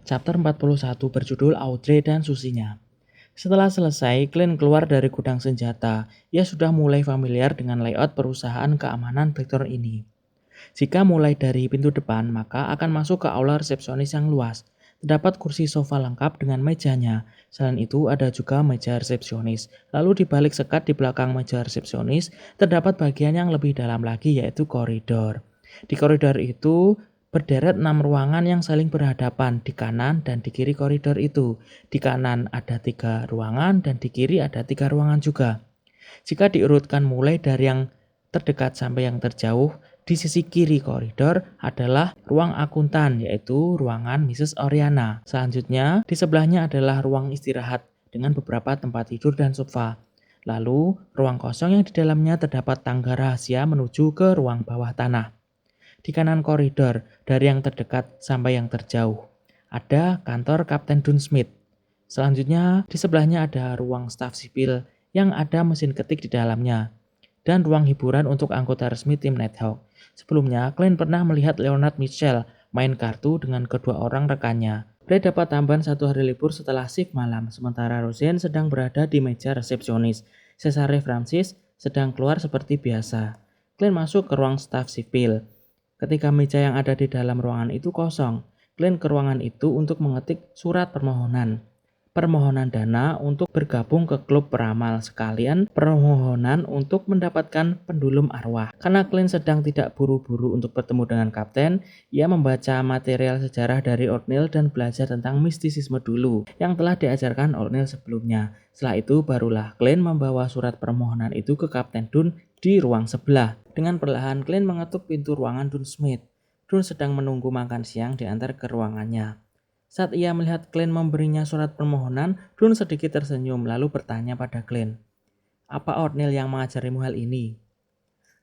Chapter 41 berjudul Audrey dan Susinya. Setelah selesai, Clint keluar dari gudang senjata. Ia sudah mulai familiar dengan layout perusahaan keamanan Vector ini. Jika mulai dari pintu depan, maka akan masuk ke aula resepsionis yang luas. Terdapat kursi sofa lengkap dengan mejanya. Selain itu, ada juga meja resepsionis. Lalu di balik sekat di belakang meja resepsionis, terdapat bagian yang lebih dalam lagi, yaitu koridor. Di koridor itu, berderet 6 ruangan yang saling berhadapan di kanan dan di kiri koridor itu. Di kanan ada 3 ruangan dan di kiri ada 3 ruangan juga. Jika diurutkan mulai dari yang terdekat sampai yang terjauh, di sisi kiri koridor adalah ruang akuntan, yaitu ruangan Mrs. Oriana. Selanjutnya, di sebelahnya adalah ruang istirahat dengan beberapa tempat tidur dan sofa. Lalu, ruang kosong yang di dalamnya terdapat tangga rahasia menuju ke ruang bawah tanah. Di kanan koridor, dari yang terdekat sampai yang terjauh, ada kantor Kapten Dunsmith. Selanjutnya, di sebelahnya ada ruang staf sipil yang ada mesin ketik di dalamnya, dan ruang hiburan untuk anggota resmi tim Nighthawk. Sebelumnya, Clint pernah melihat Leonard Mitchell main kartu dengan kedua orang rekannya. Ray dapat tambahan 1 hari libur setelah shift malam, sementara Roseanne sedang berada di meja resepsionis. Cesare Francis sedang keluar seperti biasa. Clint masuk ke ruang staf sipil. Ketika meja yang ada di dalam ruangan itu kosong, Clint ke ruangan itu untuk mengetik surat permohonan dana untuk bergabung ke klub peramal, sekalian permohonan untuk mendapatkan pendulum arwah. Karena Clint sedang tidak buru-buru untuk bertemu dengan kapten, ia membaca material sejarah dari O'Neill dan belajar tentang mistisisme dulu yang telah diajarkan O'Neill sebelumnya. Setelah itu barulah Clint membawa surat permohonan itu ke Kapten Dunn di ruang sebelah. Dengan perlahan Clint mengetuk pintu ruangan Dunsmith. Dunn sedang menunggu makan siang diantar ke ruangannya. Saat ia melihat Clint memberinya surat permohonan, Dunn sedikit tersenyum lalu bertanya pada Clint, "Apa O'Neill yang mengajarimu hal ini?"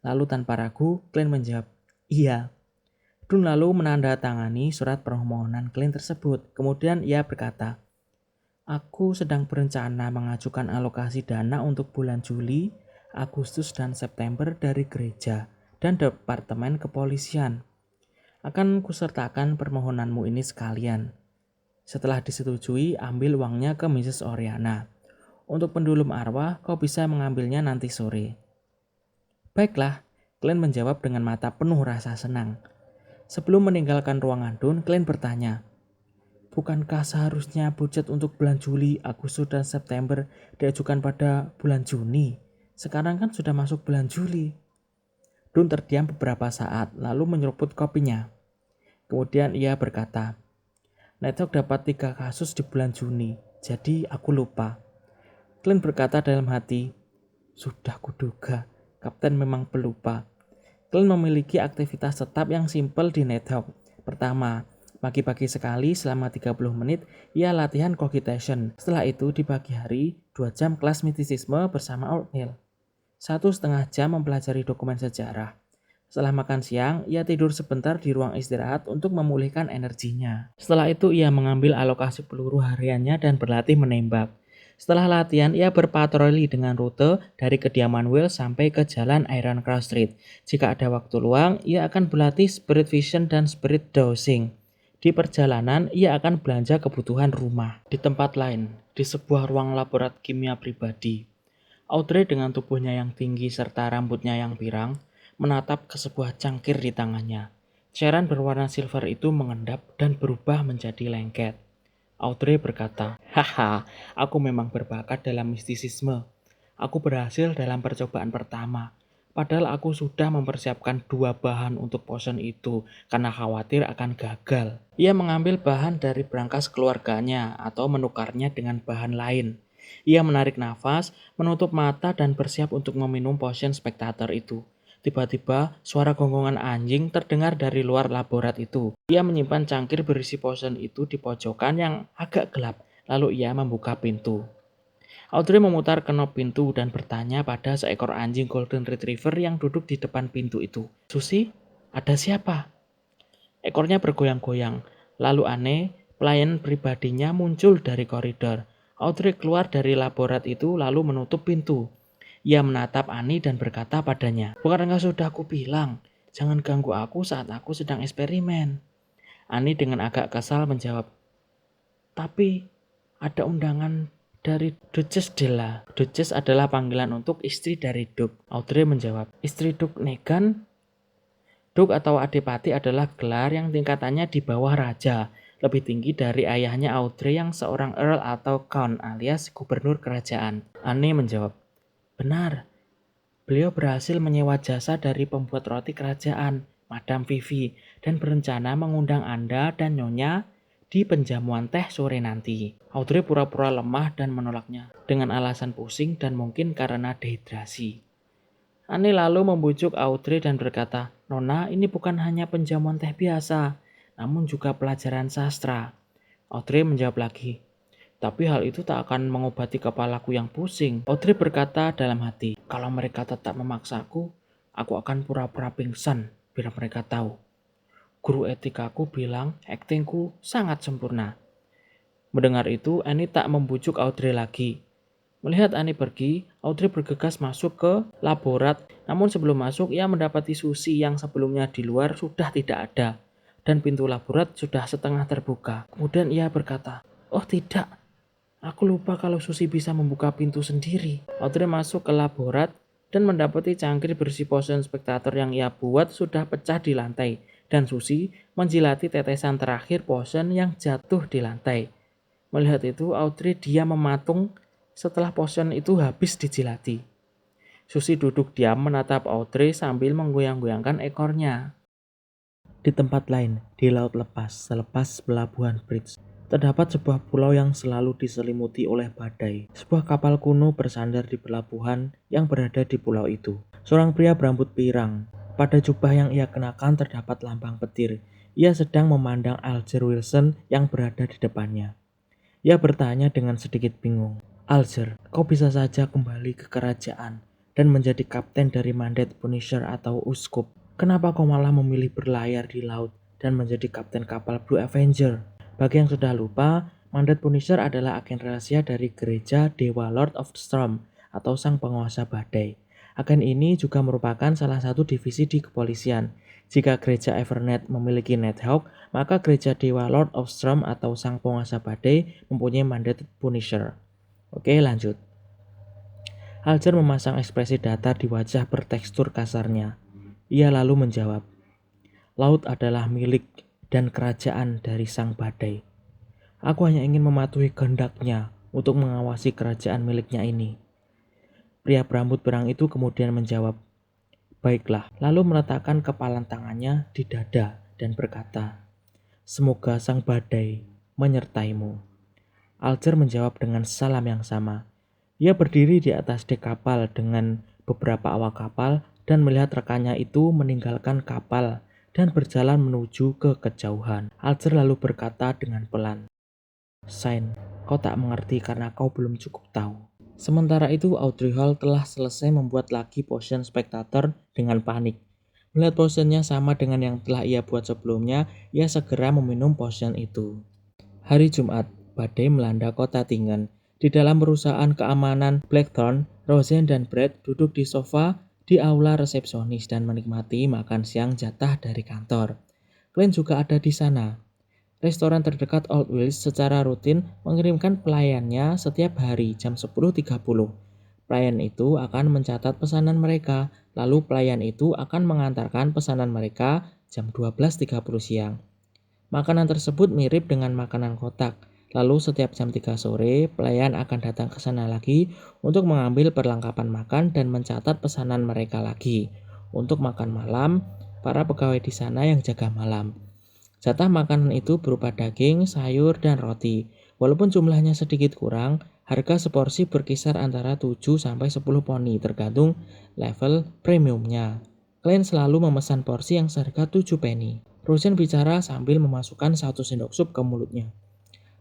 Lalu tanpa ragu, Clint menjawab, "Iya." Dunn lalu menandatangani surat permohonan Clint tersebut. Kemudian ia berkata, "Aku sedang berencana mengajukan alokasi dana untuk bulan Juli, Agustus, dan September dari gereja dan Departemen Kepolisian. Akan kusertakan permohonanmu ini sekalian. Setelah disetujui, ambil uangnya ke Mrs. Oriana. Untuk pendulum arwah, kau bisa mengambilnya nanti sore." "Baiklah," Clint menjawab dengan mata penuh rasa senang. Sebelum meninggalkan ruangan Dunn, Clint bertanya, "Bukankah seharusnya budget untuk bulan Juli, Agustus, dan September diajukan pada bulan Juni? Sekarang kan sudah masuk bulan Juli." Dunn terdiam beberapa saat, lalu menyeruput kopinya. Kemudian ia berkata, "Nighthawk dapat 3 kasus di bulan Juni, jadi aku lupa." Clint berkata dalam hati, "Sudah kuduga, Kapten memang pelupa." Clint memiliki aktivitas tetap yang simpel di Nighthawk. Pertama, pagi-pagi sekali selama 30 menit, ia latihan cogitation. Setelah itu di pagi hari, 2 jam kelas mistisisme bersama O'Neill. 1,5 jam mempelajari dokumen sejarah. Setelah makan siang, ia tidur sebentar di ruang istirahat untuk memulihkan energinya. Setelah itu ia mengambil alokasi peluru hariannya dan berlatih menembak. Setelah latihan, ia berpatroli dengan rute dari kediaman Will sampai ke jalan Iron Cross Street. Jika ada waktu luang, ia akan berlatih spirit vision dan spirit dowsing. Di perjalanan, ia akan belanja kebutuhan rumah. Di tempat lain, di sebuah ruang laborat kimia pribadi, Audrey dengan tubuhnya yang tinggi serta rambutnya yang pirang, menatap ke sebuah cangkir di tangannya. Cairan berwarna silver itu mengendap dan berubah menjadi lengket. Audrey berkata, "Haha, aku memang berbakat dalam mistisisme. Aku berhasil dalam percobaan pertama. Padahal aku sudah mempersiapkan 2 bahan untuk potion itu karena khawatir akan gagal." Ia mengambil bahan dari brankas keluarganya atau menukarnya dengan bahan lain. Ia menarik nafas, menutup mata dan bersiap untuk meminum potion spektator itu. Tiba-tiba, suara gonggongan anjing terdengar dari luar laborat itu. Ia menyimpan cangkir berisi potion itu di pojokan yang agak gelap, lalu ia membuka pintu. Audrey memutar knob pintu dan bertanya pada seekor anjing golden retriever yang duduk di depan pintu itu. "Susi, ada siapa?" Ekornya bergoyang-goyang. Lalu aneh, pelayan pribadinya muncul dari koridor. Audrey keluar dari laborat itu lalu menutup pintu. Ia menatap Annie dan berkata padanya, "Bukankah sudah aku bilang, jangan ganggu aku saat aku sedang eksperimen?" Annie dengan agak kesal menjawab, Tapi ada undangan dari Duchess Della. Duchess adalah panggilan untuk istri dari Duke. Audrey menjawab, istri Duke Negan. Duke atau Adipati adalah gelar yang tingkatannya di bawah raja, lebih tinggi dari ayahnya Audrey yang seorang Earl atau Count alias gubernur kerajaan. Anne menjawab, benar. Beliau berhasil menyewa jasa dari pembuat roti kerajaan, Madame Vivi, dan berencana mengundang Anda dan Nyonya di penjamuan teh sore nanti. Audrey pura-pura lemah dan menolaknya, dengan alasan pusing dan mungkin karena dehidrasi. Anne lalu membujuk Audrey dan berkata, Nona, ini bukan hanya penjamuan teh biasa, namun juga pelajaran sastra. Audrey menjawab lagi, tapi hal itu tak akan mengobati kepalaku yang pusing. Audrey berkata dalam hati, kalau mereka tetap memaksaku, aku akan pura-pura pingsan biar mereka tahu. Guru etikaku bilang aktingku sangat sempurna. Mendengar itu, Annie tak membujuk Audrey lagi. Melihat Annie pergi, Audrey bergegas masuk ke laborat. Namun sebelum masuk, ia mendapati Susie yang sebelumnya di luar sudah tidak ada. Dan pintu laborat sudah setengah terbuka. Kemudian ia berkata, oh tidak, aku lupa kalau Susie bisa membuka pintu sendiri. Audrey masuk ke laborat dan mendapati cangkir berisi potion spektator yang ia buat sudah pecah di lantai. Dan Susie menjilati tetesan terakhir potion yang jatuh di lantai. Melihat itu, Audrey diam mematung setelah potion itu habis dijilati. Susie duduk diam menatap Audrey sambil menggoyang-goyangkan ekornya. Di tempat lain, di laut lepas, selepas pelabuhan Bridge, terdapat sebuah pulau yang selalu diselimuti oleh badai. Sebuah kapal kuno bersandar di pelabuhan yang berada di pulau itu. Seorang pria berambut pirang. Pada jubah yang ia kenakan terdapat lambang petir. Ia sedang memandang Alger Wilson yang berada di depannya. Ia bertanya dengan sedikit bingung. Alger, kau bisa saja kembali ke kerajaan dan menjadi kapten dari mandat Punisher atau uskup. Kenapa kau malah memilih berlayar di laut dan menjadi kapten kapal Blue Avenger? Bagi yang sudah lupa, mandat Punisher adalah agen rahasia dari gereja Dewa Lord of the Storm atau sang penguasa badai. Agen ini juga merupakan salah satu divisi di kepolisian. Jika gereja Evernet memiliki Nighthawk, maka gereja Dewa Lord of Storm atau sang penguasa badai mempunyai mandat Punisher. Oke, lanjut. Alger memasang ekspresi datar di wajah bertekstur kasarnya. Ia lalu menjawab, laut adalah milik dan kerajaan dari sang badai. Aku hanya ingin mematuhi kehendaknya untuk mengawasi kerajaan miliknya ini. Pria berambut pirang itu kemudian menjawab, baiklah, lalu meletakkan kepalan tangannya di dada dan berkata, semoga sang badai menyertaimu. Alger menjawab dengan salam yang sama. Ia berdiri di atas dek kapal dengan beberapa awak kapal dan melihat rekannya itu meninggalkan kapal dan berjalan menuju ke kejauhan. Alger lalu berkata dengan pelan, Sain, kau tak mengerti karena kau belum cukup tahu. Sementara itu Audrey Hall telah selesai membuat lagi potion spektator dengan panik. Melihat potionnya sama dengan yang telah ia buat sebelumnya, ia segera meminum potion itu. Hari Jumat, badai melanda kota Tingen. Di dalam perusahaan keamanan Blackthorn, Roseanne dan Brad duduk di sofa di aula resepsionis dan menikmati makan siang jatah dari kantor. Glenn juga ada di sana. Restoran terdekat Old Wheels secara rutin mengirimkan pelayannya setiap hari jam 10.30. Pelayan itu akan mencatat pesanan mereka, lalu pelayan itu akan mengantarkan pesanan mereka jam 12.30 siang. Makanan tersebut mirip dengan makanan kotak. Lalu setiap jam 3 sore, pelayan akan datang ke sana lagi untuk mengambil perlengkapan makan dan mencatat pesanan mereka lagi. Untuk makan malam, para pegawai di sana yang jaga malam. Jatah makanan itu berupa daging, sayur, dan roti. Walaupun jumlahnya sedikit kurang, harga seporsi berkisar antara 7-10 poni tergantung level premiumnya. Kalian selalu memesan porsi yang seharga 7 penny. Roseanne bicara sambil memasukkan 1 sendok sup ke mulutnya.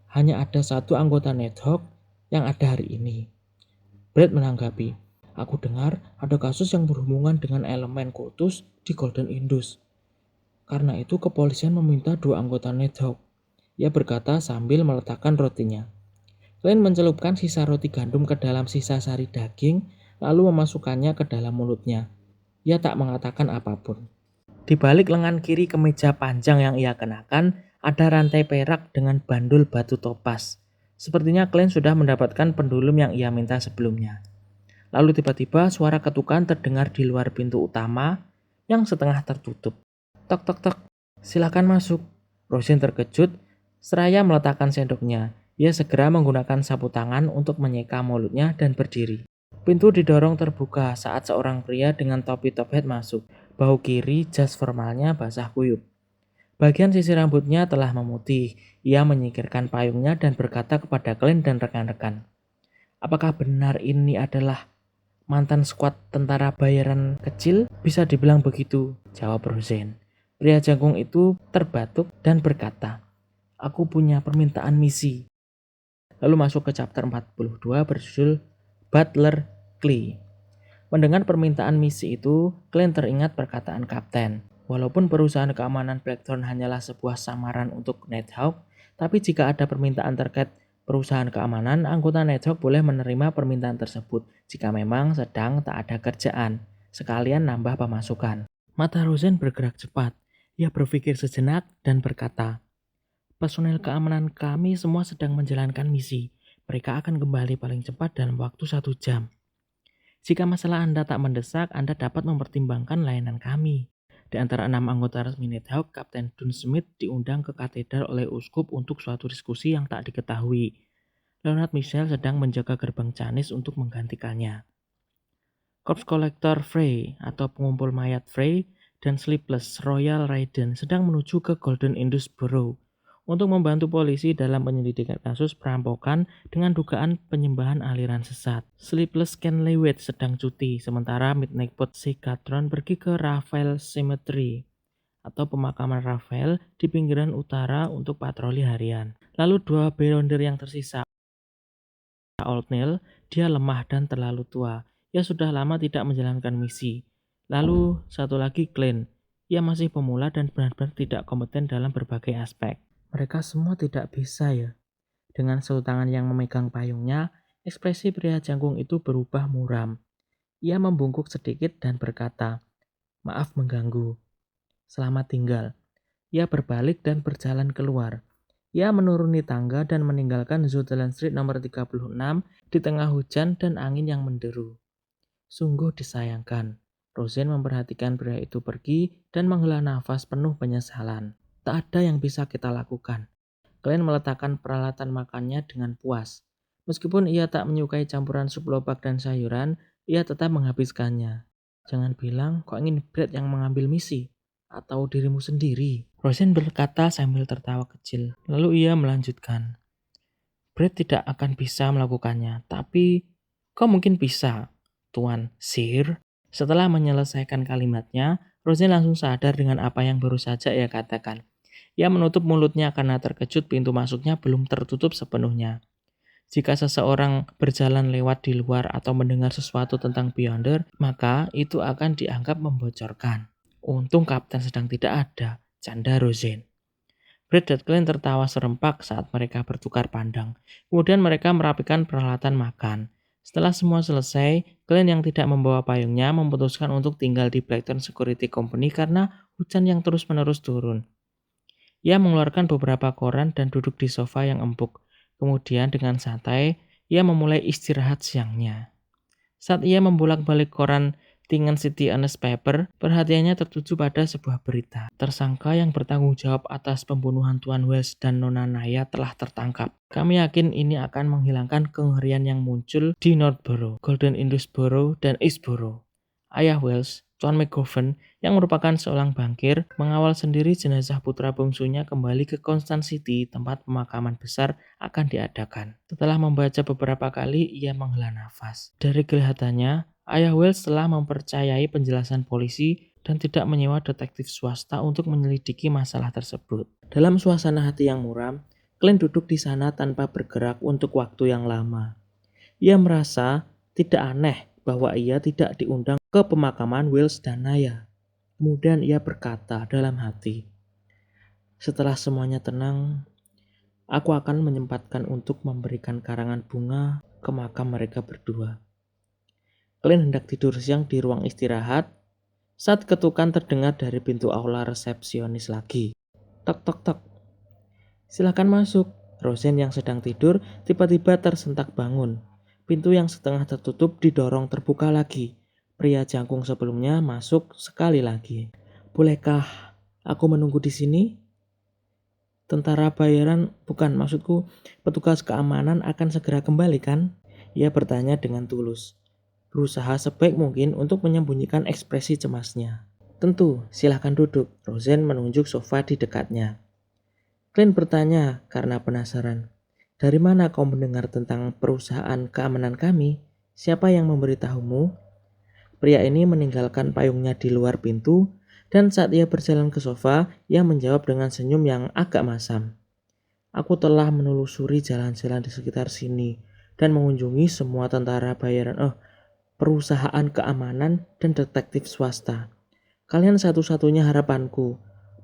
Hanya ada 1 anggota Nighthawk yang ada hari ini. Brad menanggapi, aku dengar ada kasus yang berhubungan dengan elemen kultus di Golden Indus. Karena itu kepolisian meminta 2 anggota Nighthawk. Ia berkata sambil meletakkan rotinya. Glenn mencelupkan sisa roti gandum ke dalam sisa sari daging, lalu memasukkannya ke dalam mulutnya. Ia tak mengatakan apapun. Di balik lengan kiri kemeja panjang yang ia kenakan, Ada rantai perak dengan bandul batu topas. Sepertinya Glenn sudah mendapatkan pendulum yang ia minta sebelumnya. Lalu tiba-tiba suara ketukan terdengar di luar pintu utama yang setengah tertutup. Tok tok tok, silakan masuk. Rosin terkejut, seraya meletakkan sendoknya. Ia segera menggunakan sapu tangan untuk menyeka mulutnya dan berdiri. Pintu didorong terbuka saat seorang pria dengan topi top hat masuk. Bahu kiri jas formalnya basah kuyup. Bagian sisi rambutnya telah memutih. Ia menyingkirkan payungnya dan berkata kepada Glenn dan rekan-rekan. Apakah benar ini adalah mantan skuad tentara bayaran kecil? Bisa dibilang begitu, jawab Rosen. Pria jangkung itu terbatuk dan berkata, aku punya permintaan misi. Lalu masuk ke chapter 42 berjudul Butler Klee. Mendengar permintaan misi itu, Glenn teringat perkataan kapten. Walaupun perusahaan keamanan Blackthorn hanyalah sebuah samaran untuk Nighthawk, tapi jika ada permintaan terkait perusahaan keamanan, anggota Nighthawk boleh menerima permintaan tersebut jika memang sedang tak ada kerjaan, sekalian nambah pemasukan. Mata Rosen bergerak cepat. Ia berpikir sejenak dan berkata, personel keamanan kami semua sedang menjalankan misi. Mereka akan kembali paling cepat dalam waktu 1 jam. Jika masalah Anda tak mendesak, Anda dapat mempertimbangkan layanan kami. Di antara 6 anggota resmi Nighthawk, Kapten Dun Smith diundang ke katedral oleh uskup untuk suatu diskusi yang tak diketahui. Leonard Michel sedang menjaga gerbang Canis untuk menggantikannya. Corpse Collector Frey atau pengumpul mayat Frey dan Sleepless Royal Raiden sedang menuju ke Golden Indus Borough untuk membantu polisi dalam penyelidikan kasus perampokan dengan dugaan penyembahan aliran sesat. Sleepless Ken Lewitt sedang cuti, sementara Midnight Pot Sikatron pergi ke Raphael Cemetery atau pemakaman Raphael di pinggiran utara untuk patroli harian. Lalu 2 Beyonder yang tersisa. Old Neil, dia lemah dan terlalu tua. Ia sudah lama tidak menjalankan misi. Lalu satu lagi Glenn. Ia masih pemula dan benar-benar tidak kompeten dalam berbagai aspek. Mereka semua tidak bisa ya. Dengan satu tangan yang memegang payungnya, ekspresi pria jangkung itu berubah muram. Ia membungkuk sedikit dan berkata, maaf mengganggu. Selamat tinggal. Ia berbalik dan berjalan keluar. Ia menuruni tangga dan meninggalkan Zutland Street nomor 36 di tengah hujan dan angin yang menderu. Sungguh disayangkan. Rosen memperhatikan pria itu pergi dan menghela nafas penuh penyesalan. Tak ada yang bisa kita lakukan. Glenn meletakkan peralatan makannya dengan puas. Meskipun ia tak menyukai campuran sup lobak dan sayuran, ia tetap menghabiskannya. Jangan bilang kau ingin Brad yang mengambil misi, atau dirimu sendiri. Rosen berkata sambil tertawa kecil. Lalu ia melanjutkan. Brad tidak akan bisa melakukannya, tapi kau mungkin bisa, Tuan Sir. Setelah menyelesaikan kalimatnya, Rosen langsung sadar dengan apa yang baru saja ia katakan. Ia menutup mulutnya karena terkejut pintu masuknya belum tertutup sepenuhnya. Jika seseorang berjalan lewat di luar atau mendengar sesuatu tentang Beyonder, maka itu akan dianggap membocorkan. Untung kapten sedang tidak ada, canda Rosen. Brad dan Glenn tertawa serempak saat mereka bertukar pandang. Kemudian mereka merapikan peralatan makan. Setelah semua selesai, Glenn yang tidak membawa payungnya memutuskan untuk tinggal di Blackthorn Security Company karena hujan yang terus-menerus turun. Ia mengeluarkan beberapa koran dan duduk di sofa yang empuk. Kemudian dengan santai, ia memulai istirahat siangnya. Saat ia membolak-balik koran Tingen City Newspaper, perhatiannya tertuju pada sebuah berita. Tersangka yang bertanggung jawab atas pembunuhan Tuan Wells dan Nona Naya telah tertangkap. Kami yakin ini akan menghilangkan kengerian yang muncul di Northborough, Golden Indus Borough, dan Eastborough. Ayah Wells, Tuan McGovern, yang merupakan seorang bankir, mengawal sendiri jenazah putra bungsunya kembali ke Constant City, tempat pemakaman besar akan diadakan. Setelah membaca beberapa kali, ia menghela nafas. Dari kelihatannya, Ayah Wells telah mempercayai penjelasan polisi dan tidak menyewa detektif swasta untuk menyelidiki masalah tersebut. Dalam suasana hati yang muram, Glenn duduk di sana tanpa bergerak untuk waktu yang lama. Ia merasa tidak aneh bahwa ia tidak diundang ke pemakaman Wells dan Naya. Kemudian ia berkata dalam hati, setelah semuanya tenang, aku akan menyempatkan untuk memberikan karangan bunga ke makam mereka berdua. Glenn hendak tidur siang di ruang istirahat saat ketukan terdengar dari pintu aula resepsionis lagi. Tok tok tok. Silakan masuk. Rosen yang sedang tidur tiba-tiba tersentak bangun. Pintu yang setengah tertutup didorong terbuka lagi. Pria jangkung sebelumnya masuk sekali lagi. Bolehkah aku menunggu di sini? Tentara bayaran, bukan maksudku, petugas keamanan akan segera kembali kan? Ia bertanya dengan tulus, berusaha sebaik mungkin untuk menyembunyikan ekspresi cemasnya. Tentu, silahkan duduk. Rosen menunjuk sofa di dekatnya. Clint bertanya karena penasaran. Dari mana kau mendengar tentang perusahaan keamanan kami? Siapa yang memberitahumu? Pria ini meninggalkan payungnya di luar pintu, dan saat ia berjalan ke sofa, ia menjawab dengan senyum yang agak masam. Aku telah menelusuri jalan-jalan di sekitar sini dan mengunjungi semua tentara bayaran, perusahaan keamanan dan detektif swasta. Kalian satu-satunya harapanku.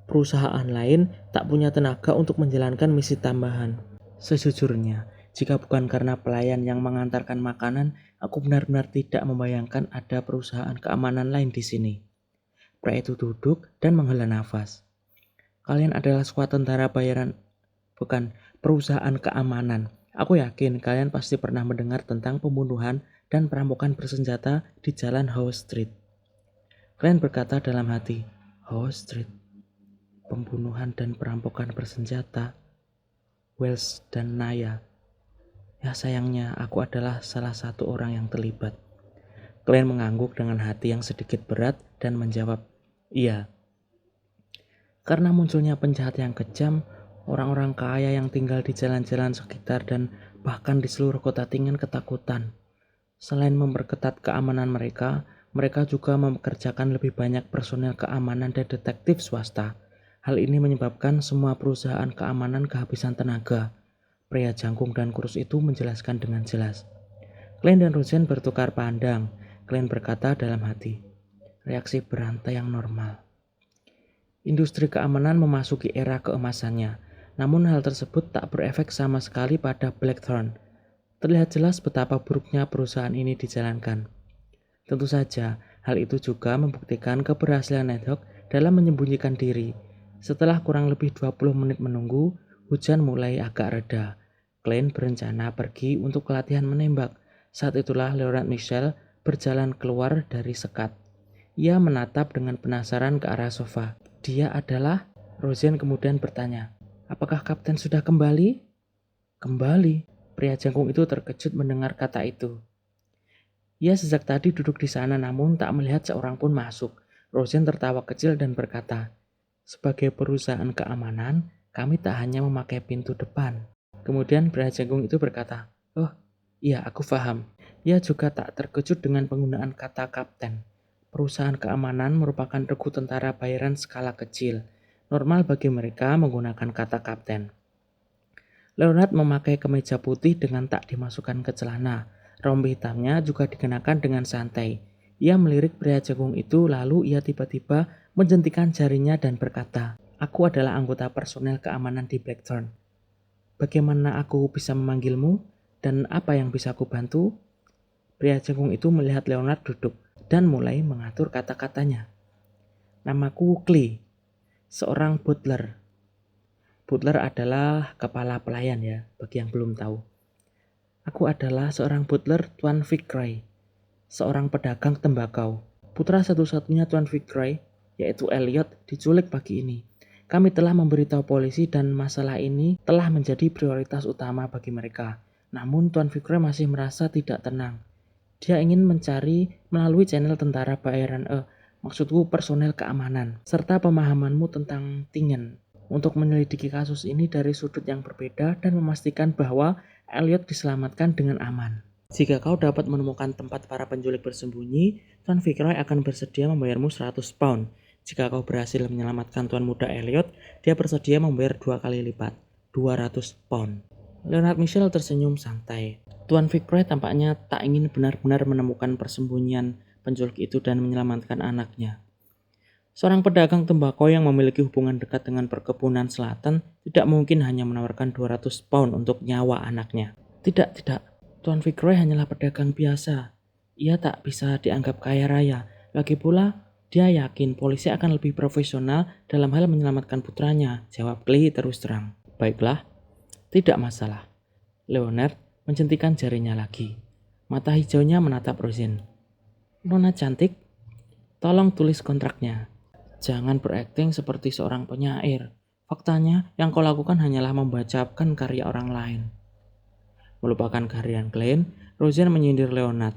Perusahaan lain tak punya tenaga untuk menjalankan misi tambahan. Sejujurnya, jika bukan karena pelayan yang mengantarkan makanan, aku benar-benar tidak membayangkan ada perusahaan keamanan lain di sini. Pria itu duduk dan menghela nafas. Kalian adalah squad tentara bayaran, bukan perusahaan keamanan. Aku yakin kalian pasti pernah mendengar tentang pembunuhan dan perampokan bersenjata di jalan Howe Street. Kalian berkata dalam hati, Howe Street, pembunuhan dan perampokan bersenjata, Wells dan Naya. Ya sayangnya, aku adalah salah satu orang yang terlibat. Glenn mengangguk dengan hati yang sedikit berat dan menjawab, iya. Karena munculnya penjahat yang kejam, orang-orang kaya yang tinggal di jalan-jalan sekitar dan bahkan di seluruh kota Tingen ketakutan. Selain memperketat keamanan mereka, mereka juga mempekerjakan lebih banyak personel keamanan dan detektif swasta. Hal ini menyebabkan semua perusahaan keamanan kehabisan tenaga. Pria jangkung dan kurus itu menjelaskan dengan jelas. Glenn dan Rosen bertukar pandang. Glenn berkata dalam hati, reaksi berantai yang normal. Industri keamanan memasuki era keemasannya, namun hal tersebut tak berefek sama sekali pada Blackthorn. Terlihat jelas betapa buruknya perusahaan ini dijalankan. Tentu saja, hal itu juga membuktikan keberhasilan Nighthawk dalam menyembunyikan diri. Setelah kurang lebih 20 menit menunggu, hujan mulai agak reda. Glenn berencana pergi untuk latihan menembak. Saat itulah Leonard Michel berjalan keluar dari sekat. Ia menatap dengan penasaran ke arah sofa. Dia adalah? Rosen kemudian bertanya, apakah kapten sudah kembali? Kembali? Pria jangkung itu terkejut mendengar kata itu. Ia sejak tadi duduk di sana namun tak melihat seorang pun masuk. Rosen tertawa kecil dan berkata, sebagai perusahaan keamanan, kami tak hanya memakai pintu depan. Kemudian pria jangkung itu berkata, oh iya aku paham. Ia juga tak terkejut dengan penggunaan kata kapten. Perusahaan keamanan merupakan regu tentara bayaran skala kecil. Normal bagi mereka menggunakan kata kapten. Leonard memakai kemeja putih dengan tak dimasukkan ke celana. Rompi hitamnya juga dikenakan dengan santai. Ia melirik pria jagung itu lalu ia tiba-tiba menjentikan jarinya dan berkata, aku adalah anggota personel keamanan di Blackthorn. Bagaimana aku bisa memanggilmu dan apa yang bisa aku bantu? Pria jangkung itu melihat Leonard duduk dan mulai mengatur kata-katanya. Namaku Clay, seorang butler. Butler adalah kepala pelayan ya, bagi yang belum tahu. Aku adalah seorang butler Tuan Fitzroy, seorang pedagang tembakau. Putra satu-satunya Tuan Fitzroy, yaitu Elliot, diculik pagi ini. Kami telah memberitahu polisi dan masalah ini telah menjadi prioritas utama bagi mereka. Namun Tuan Fitzroy masih merasa tidak tenang. Dia ingin mencari melalui channel tentara bayaran maksudku personel keamanan, serta pemahamanmu tentang Tingen untuk menyelidiki kasus ini dari sudut yang berbeda dan memastikan bahwa Elliot diselamatkan dengan aman. Jika kau dapat menemukan tempat para penculik bersembunyi, Tuan Fitzroy akan bersedia membayarmu 100 pound. Jika kau berhasil menyelamatkan Tuan Muda Elliot, dia bersedia membayar 2 kali lipat, 200 pound. Leonard Michel tersenyum santai. Tuan Fitzroy tampaknya tak ingin benar-benar menemukan persembunyian penculik itu dan menyelamatkan anaknya. Seorang pedagang tembakau yang memiliki hubungan dekat dengan perkebunan selatan tidak mungkin hanya menawarkan 200 pound untuk nyawa anaknya. Tidak. Tuan Fitzroy hanyalah pedagang biasa. Ia tak bisa dianggap kaya raya. Lagi pula, dia yakin polisi akan lebih profesional dalam hal menyelamatkan putranya, jawab Clay terus terang. Baiklah, tidak masalah. Leonard menjentikan jarinya lagi. Mata hijaunya menatap Rosen. Nona cantik, tolong tulis kontraknya. Jangan berakting seperti seorang penyair. Faktanya, yang kau lakukan hanyalah membacakan karya orang lain. Melupakan kehadiran Glenn, Rosen menyindir Leonard.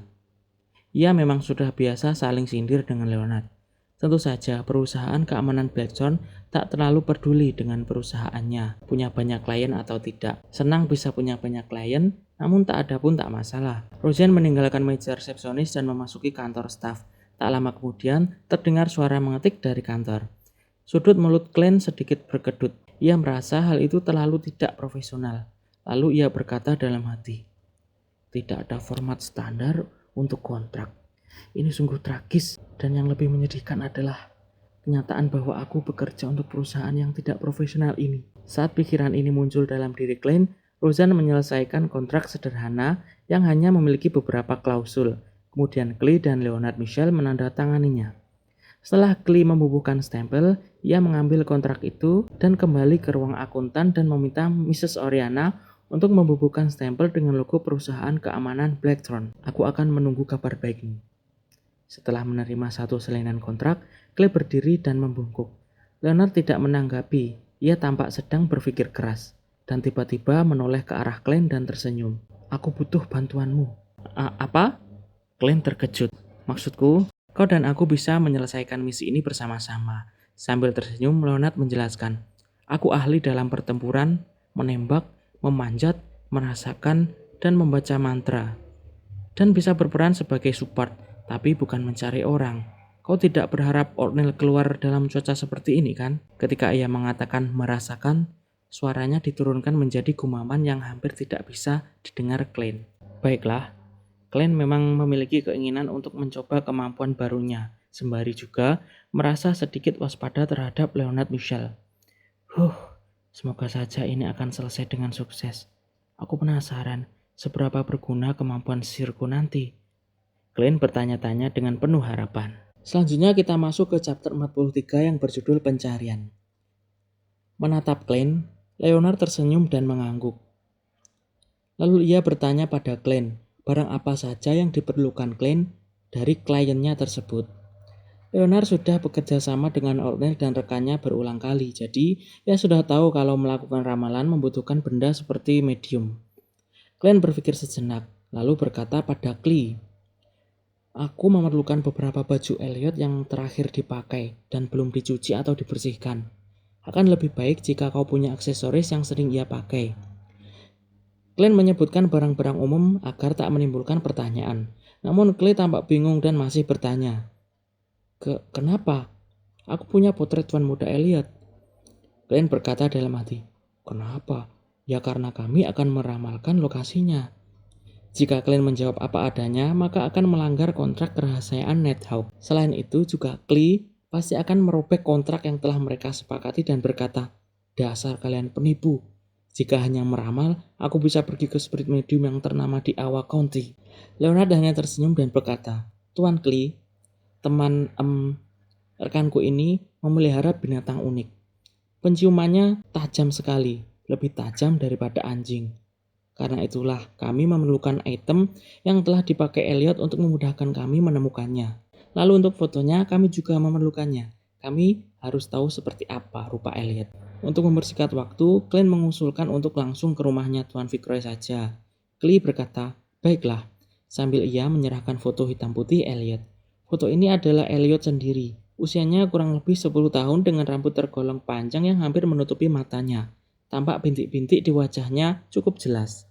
Ia memang sudah biasa saling sindir dengan Leonard. Tentu saja perusahaan keamanan Blackthorn tak terlalu peduli dengan perusahaannya, punya banyak klien atau tidak. Senang bisa punya banyak klien, namun tak ada pun tak masalah. Rosen meninggalkan meja resepsionis dan memasuki kantor staf. Tak lama kemudian, terdengar suara mengetik dari kantor. Sudut mulut Glenn sedikit berkedut. Ia merasa hal itu terlalu tidak profesional. Lalu ia berkata dalam hati, tidak ada format standar untuk kontrak. Ini sungguh tragis, dan yang lebih menyedihkan adalah kenyataan bahwa aku bekerja untuk perusahaan yang tidak profesional ini. Saat pikiran ini muncul dalam diri Glenn, Rosen menyelesaikan kontrak sederhana yang hanya memiliki beberapa klausul. Kemudian Klee dan Leonard Michel menandatanganinya. Setelah Klee membubuhkan stempel, ia mengambil kontrak itu dan kembali ke ruang akuntan dan meminta Mrs. Oriana untuk membubuhkan stempel dengan logo perusahaan keamanan Blackthorn. Aku akan menunggu kabar baikmu. Setelah menerima satu salinan kontrak, Klee berdiri dan membungkuk. Leonard tidak menanggapi. Ia tampak sedang berpikir keras. Dan tiba-tiba menoleh ke arah Glenn dan tersenyum. Aku butuh bantuanmu. Apa? Glenn terkejut. Maksudku, kau dan aku bisa menyelesaikan misi ini bersama-sama. Sambil tersenyum, Leonard menjelaskan. Aku ahli dalam pertempuran, menembak, memanjat, merasakan, dan membaca mantra. Dan bisa berperan sebagai support, tapi bukan mencari orang. Kau tidak berharap O'Neill keluar dalam cuaca seperti ini kan? Ketika ia mengatakan merasakan, suaranya diturunkan menjadi gumaman yang hampir tidak bisa didengar Glenn. Baiklah, Glenn memang memiliki keinginan untuk mencoba kemampuan barunya, sembari juga merasa sedikit waspada terhadap Leonard Michel. Semoga saja ini akan selesai dengan sukses. Aku penasaran seberapa berguna kemampuan sihirku nanti. Glenn bertanya-tanya dengan penuh harapan. Selanjutnya kita masuk ke chapter 43 yang berjudul Pencarian. Menatap Glenn, Leonard tersenyum dan mengangguk. Lalu ia bertanya pada Glenn, barang apa saja yang diperlukan Glenn dari kliennya tersebut. Leonard sudah bekerja sama dengan O'Neill dan rekannya berulang kali, jadi ia sudah tahu kalau melakukan ramalan membutuhkan benda seperti medium. Glenn berpikir sejenak, lalu berkata pada Klee, aku memerlukan beberapa baju Elliot yang terakhir dipakai dan belum dicuci atau dibersihkan. Akan lebih baik jika kau punya aksesoris yang sering ia pakai. Glenn menyebutkan barang-barang umum agar tak menimbulkan pertanyaan. Namun Klee tampak bingung dan masih bertanya. Kenapa? Aku punya potret Tuan Muda Elliot. Glenn berkata dalam hati. Kenapa? Ya karena kami akan meramalkan lokasinya. Jika Glenn menjawab apa adanya, maka akan melanggar kontrak kerahasiaan Nighthawk. Selain itu juga Klee pasti akan merobek kontrak yang telah mereka sepakati dan berkata, dasar kalian penipu. Jika hanya meramal, aku bisa pergi ke spirit medium yang ternama di Awa County. Leonard hanya tersenyum dan berkata, Tuan Klee, teman rekanku ini memelihara binatang unik. Penciumannya tajam sekali, lebih tajam daripada anjing. Karena itulah kami memerlukan item yang telah dipakai Elliot untuk memudahkan kami menemukannya. Lalu untuk fotonya kami juga memerlukannya. Kami harus tahu seperti apa rupa Elliot. Untuk mempersingkat waktu, Glenn mengusulkan untuk langsung ke rumahnya Tuan Fitzroy saja. Klee berkata, baiklah, sambil ia menyerahkan foto hitam putih Elliot. Foto ini adalah Elliot sendiri. Usianya kurang lebih 10 tahun dengan rambut tergolong panjang yang hampir menutupi matanya. Tampak bintik-bintik di wajahnya cukup jelas.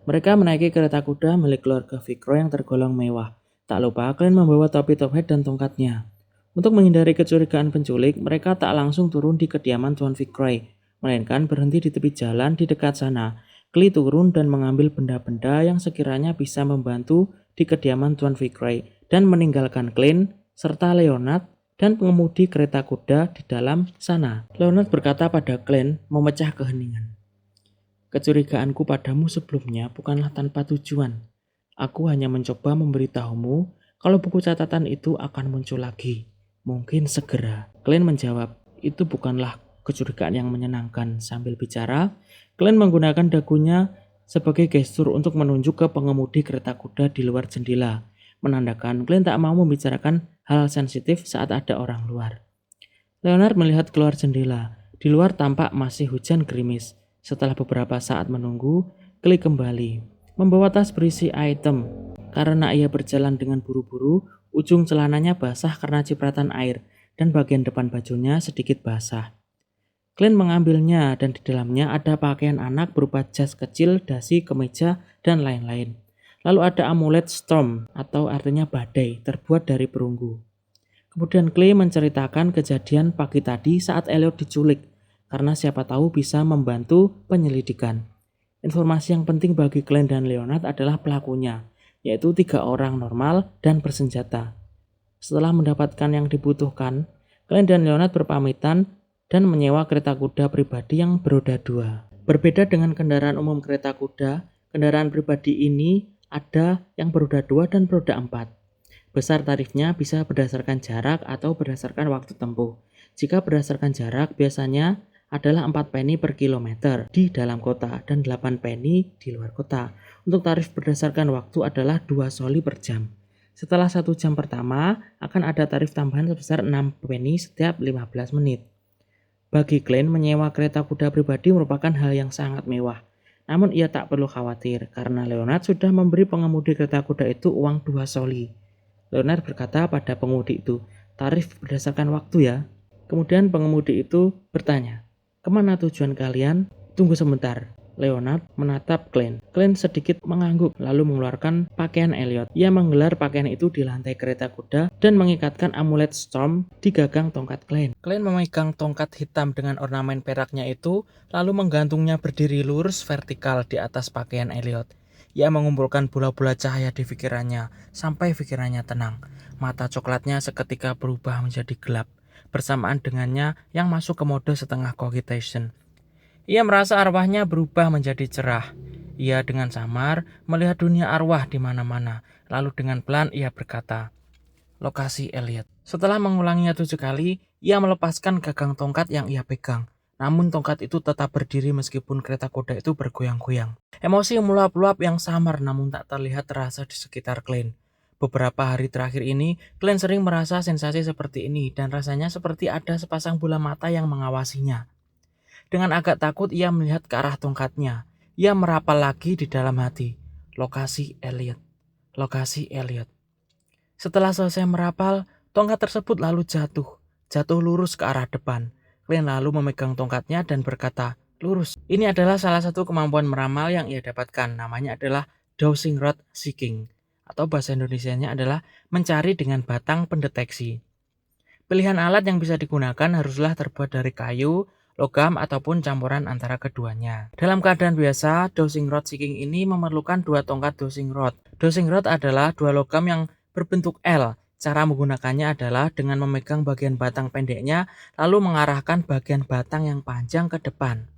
Mereka menaiki kereta kuda milik keluarga Fitzroy yang tergolong mewah. Tak lupa Glenn membawa topi top hat dan tongkatnya. Untuk menghindari kecurigaan penculik, mereka tak langsung turun di kediaman Tuan Fitzroy, melainkan berhenti di tepi jalan di dekat sana. Klee turun dan mengambil benda-benda yang sekiranya bisa membantu di kediaman Tuan Fitzroy dan meninggalkan Glenn serta Leonard dan pengemudi kereta kuda di dalam sana. Leonard berkata pada Glenn memecah keheningan. Kecurigaanku padamu sebelumnya bukanlah tanpa tujuan. Aku hanya mencoba memberitahumu kalau buku catatan itu akan muncul lagi. Mungkin segera. Glenn menjawab, itu bukanlah kecurigaan yang menyenangkan. Sambil bicara, Glenn menggunakan dagunya sebagai gestur untuk menunjuk ke pengemudi kereta kuda di luar jendela, menandakan Glenn tak mau membicarakan hal sensitif saat ada orang luar. Leonard melihat keluar jendela. Di luar tampak masih hujan gerimis. Setelah beberapa saat menunggu, Clay kembali, membawa tas berisi item. Karena ia berjalan dengan buru-buru, ujung celananya basah karena cipratan air, dan bagian depan bajunya sedikit basah. Glenn mengambilnya dan di dalamnya ada pakaian anak berupa jas kecil, dasi, kemeja, dan lain-lain. Lalu ada amulet storm atau artinya badai terbuat dari perunggu. Kemudian Clay menceritakan kejadian pagi tadi saat Elliot diculik, karena siapa tahu bisa membantu penyelidikan. Informasi yang penting bagi Glenn dan Leonard adalah pelakunya, yaitu 3 orang normal dan bersenjata. Setelah mendapatkan yang dibutuhkan, Glenn dan Leonard berpamitan dan menyewa kereta kuda pribadi yang beroda 2. Berbeda dengan kendaraan umum kereta kuda, kendaraan pribadi ini ada yang beroda 2 dan beroda 4. Besar tarifnya bisa berdasarkan jarak atau berdasarkan waktu tempuh. Jika berdasarkan jarak, biasanya adalah 4 penny per kilometer di dalam kota dan 8 penny di luar kota. Untuk tarif berdasarkan waktu adalah 2 soli per jam. Setelah 1 jam pertama, akan ada tarif tambahan sebesar 6 penny setiap 15 menit. Bagi Glenn, menyewa kereta kuda pribadi merupakan hal yang sangat mewah. Namun ia tak perlu khawatir, karena Leonard sudah memberi pengemudi kereta kuda itu uang 2 soli. Leonard berkata pada pengemudi itu, tarif berdasarkan waktu ya. Kemudian pengemudi itu bertanya, kemana tujuan kalian? Tunggu sebentar. Leonard menatap Glenn. Glenn sedikit mengangguk lalu mengeluarkan pakaian Elliot. Ia menggelar pakaian itu di lantai kereta kuda dan mengikatkan amulet storm di gagang tongkat Glenn. Glenn memegang tongkat hitam dengan ornamen peraknya itu lalu menggantungnya berdiri lurus vertikal di atas pakaian Elliot. Ia mengumpulkan bola-bola cahaya di pikirannya sampai pikirannya tenang. Mata coklatnya seketika berubah menjadi gelap. Bersamaan dengannya yang masuk ke mode setengah cogitation. Ia merasa arwahnya berubah menjadi cerah. Ia dengan samar melihat dunia arwah di mana-mana. Lalu dengan pelan ia berkata, lokasi Elliot. Setelah mengulanginya 7 kali, ia melepaskan gagang tongkat yang ia pegang. Namun tongkat itu tetap berdiri meskipun kereta kuda itu bergoyang-goyang. Emosi meluap-luap yang samar namun tak terlihat terasa di sekitar Glenn. Beberapa hari terakhir ini, Glenn sering merasa sensasi seperti ini dan rasanya seperti ada sepasang bola mata yang mengawasinya. Dengan agak takut ia melihat ke arah tongkatnya. Ia merapal lagi di dalam hati. Lokasi Elliot. Lokasi Elliot. Setelah selesai merapal, tongkat tersebut lalu jatuh. Jatuh lurus ke arah depan. Glenn lalu memegang tongkatnya dan berkata, lurus. Ini adalah salah satu kemampuan meramal yang ia dapatkan. Namanya adalah dowsing rod seeking. Atau bahasa Indonesianya adalah mencari dengan batang pendeteksi. Pilihan alat yang bisa digunakan haruslah terbuat dari kayu, logam, ataupun campuran antara keduanya. Dalam keadaan biasa, dowsing rod seeking ini memerlukan 2 tongkat dowsing rod. Dowsing rod adalah 2 logam yang berbentuk L. Cara menggunakannya adalah dengan memegang bagian batang pendeknya, lalu mengarahkan bagian batang yang panjang ke depan.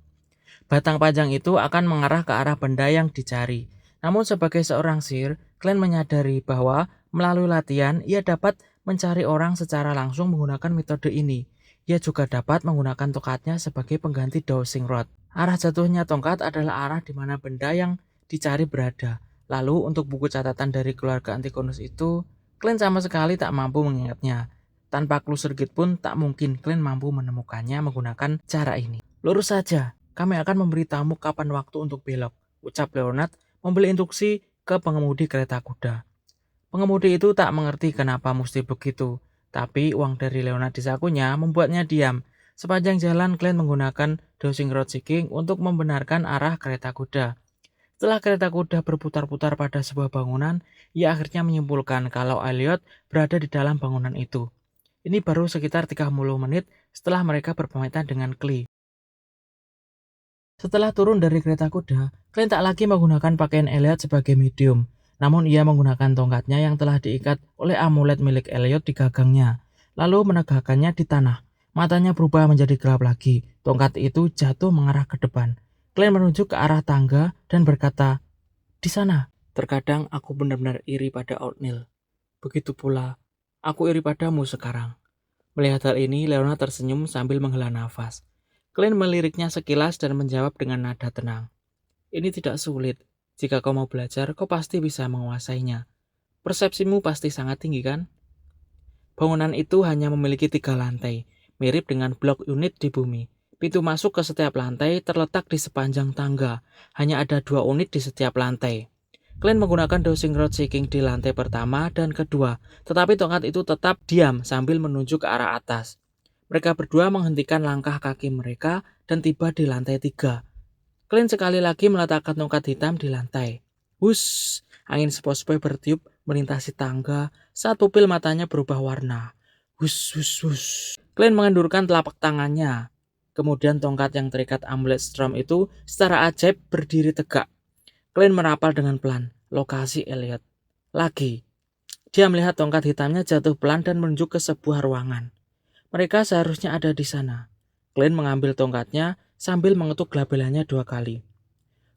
Batang panjang itu akan mengarah ke arah benda yang dicari. Namun sebagai seorang sihir, Glenn menyadari bahwa melalui latihan, ia dapat mencari orang secara langsung menggunakan metode ini. Ia juga dapat menggunakan tongkatnya sebagai pengganti dowsing rod. Arah jatuhnya tongkat adalah arah di mana benda yang dicari berada. Lalu untuk buku catatan dari keluarga Antigonus itu, Glenn sama sekali tak mampu mengingatnya. Tanpa clue sedikit pun tak mungkin Glenn mampu menemukannya menggunakan cara ini. Lurus saja, kami akan memberitamu kapan waktu untuk belok, ucap Leonard memberi instruksi ke pengemudi kereta kuda. Pengemudi itu tak mengerti kenapa mesti begitu. Tapi uang dari Leonard di sakunya membuatnya diam. Sepanjang jalan Glenn menggunakan dowsing rod seeking untuk membenarkan arah kereta kuda. Setelah kereta kuda berputar-putar pada sebuah bangunan, ia akhirnya menyimpulkan kalau Elliot berada di dalam bangunan itu. Ini baru sekitar 30 menit setelah mereka berpamitan dengan Clay. Setelah turun dari kereta kuda, Glenn tak lagi menggunakan pakaian Elliot sebagai medium. Namun ia menggunakan tongkatnya yang telah diikat oleh amulet milik Elliot di gagangnya, lalu menegakkannya di tanah. Matanya berubah menjadi gelap lagi. Tongkat itu jatuh mengarah ke depan. Glenn menunjuk ke arah tangga dan berkata, di sana. Terkadang aku benar-benar iri pada Oatmeal. Begitu pula, aku iri padamu sekarang. Melihat hal ini, Leona tersenyum sambil menghela nafas. Clint meliriknya sekilas dan menjawab dengan nada tenang. Ini tidak sulit. Jika kau mau belajar, kau pasti bisa menguasainya. Persepsimu pasti sangat tinggi kan? Bangunan itu hanya memiliki 3 lantai, mirip dengan blok unit di bumi. Pintu masuk ke setiap lantai terletak di sepanjang tangga. Hanya ada 2 unit di setiap lantai. Clint menggunakan dowsing rod shaking di lantai pertama dan kedua, tetapi tongkat itu tetap diam sambil menunjuk ke arah atas. Mereka berdua menghentikan langkah kaki mereka dan tiba di lantai 3. Clint sekali lagi meletakkan tongkat hitam di lantai. Hush! Angin sepoi-sepoi bertiup melintasi tangga saat pupil matanya berubah warna. Hush, hush, hush. Clint mengendurkan telapak tangannya. Kemudian tongkat yang terikat amulet Strom itu secara ajaib berdiri tegak. Clint merapal dengan pelan. Lokasi Elliot. Lagi. Dia melihat tongkat hitamnya jatuh pelan dan menunjuk ke sebuah ruangan. Mereka seharusnya ada di sana. Clint mengambil tongkatnya sambil mengetuk labelannya 2 kali.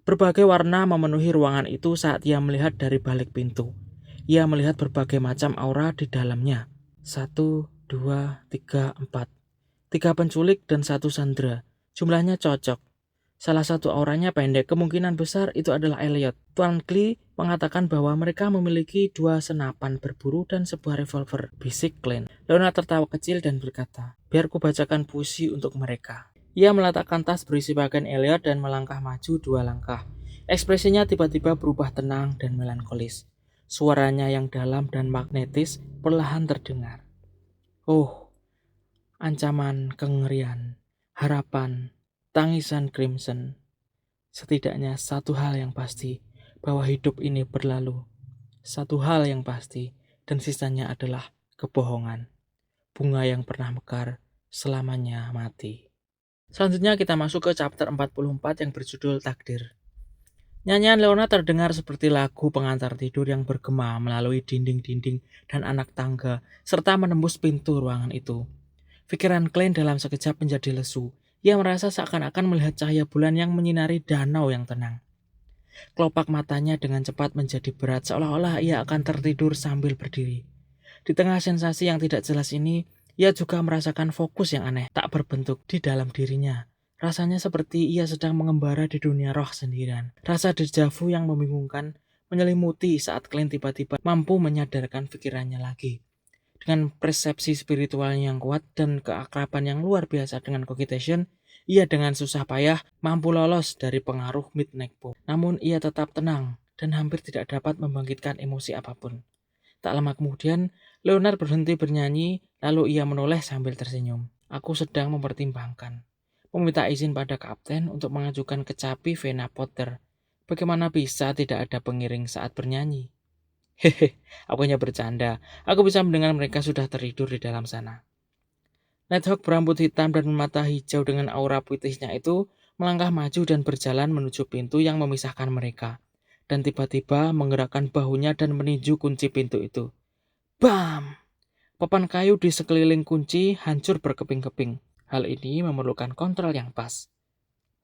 Berbagai warna memenuhi ruangan itu saat ia melihat dari balik pintu. Ia melihat berbagai macam aura di dalamnya. 1, 2, 3, 4. 3 penculik dan 1 sandera. Jumlahnya cocok. Salah satu auranya pendek, kemungkinan besar itu adalah Elliot. Tuan Klee mengatakan bahwa mereka memiliki 2 senapan berburu dan sebuah revolver, bisik Clint. Leonard tertawa kecil dan berkata, biar ku bacakan puisi untuk mereka. Ia meletakkan tas berisi pakaian Elliot dan melangkah maju 2 langkah. Ekspresinya tiba-tiba berubah tenang dan melankolis. Suaranya yang dalam dan magnetis perlahan terdengar. Oh, ancaman, kengerian, harapan, tangisan crimson. Setidaknya satu hal yang pasti, bahwa hidup ini berlalu. Satu hal yang pasti, dan sisanya adalah kebohongan. Bunga yang pernah mekar, selamanya mati. Selanjutnya kita masuk ke chapter 44 yang berjudul Takdir. Nyanyian Leona terdengar seperti lagu pengantar tidur yang bergema melalui dinding-dinding dan anak tangga, serta menembus pintu ruangan itu. Pikiran Clint dalam sekejap menjadi lesu. Ia merasa seakan-akan melihat cahaya bulan yang menyinari danau yang tenang. Kelopak matanya dengan cepat menjadi berat, seolah-olah ia akan tertidur sambil berdiri. Di tengah sensasi yang tidak jelas ini, ia juga merasakan fokus yang aneh, tak berbentuk di dalam dirinya. Rasanya seperti ia sedang mengembara di dunia roh sendirian. Rasa dejavu yang membingungkan menyelimuti saat Clint tiba-tiba mampu menyadarkan pikirannya lagi. Dengan persepsi spiritualnya yang kuat dan keakraban yang luar biasa dengan Cogitation, ia dengan susah payah mampu lolos dari pengaruh Midnight Pop. Namun ia tetap tenang dan hampir tidak dapat membangkitkan emosi apapun. Tak lama kemudian, Leonard berhenti bernyanyi, lalu ia menoleh sambil tersenyum. Aku sedang mempertimbangkan. Meminta izin pada kapten untuk mengajukan kecapi Vena Potter. Bagaimana bisa tidak ada pengiring saat bernyanyi? Hehe, aku hanya bercanda. Aku bisa mendengar mereka sudah tertidur di dalam sana. Nighthawk berambut hitam dan mata hijau dengan aura putihnya itu melangkah maju dan berjalan menuju pintu yang memisahkan mereka. Dan tiba-tiba menggerakkan bahunya dan meninju kunci pintu itu. Bam! Papan kayu di sekeliling kunci hancur berkeping-keping. Hal ini memerlukan kontrol yang pas.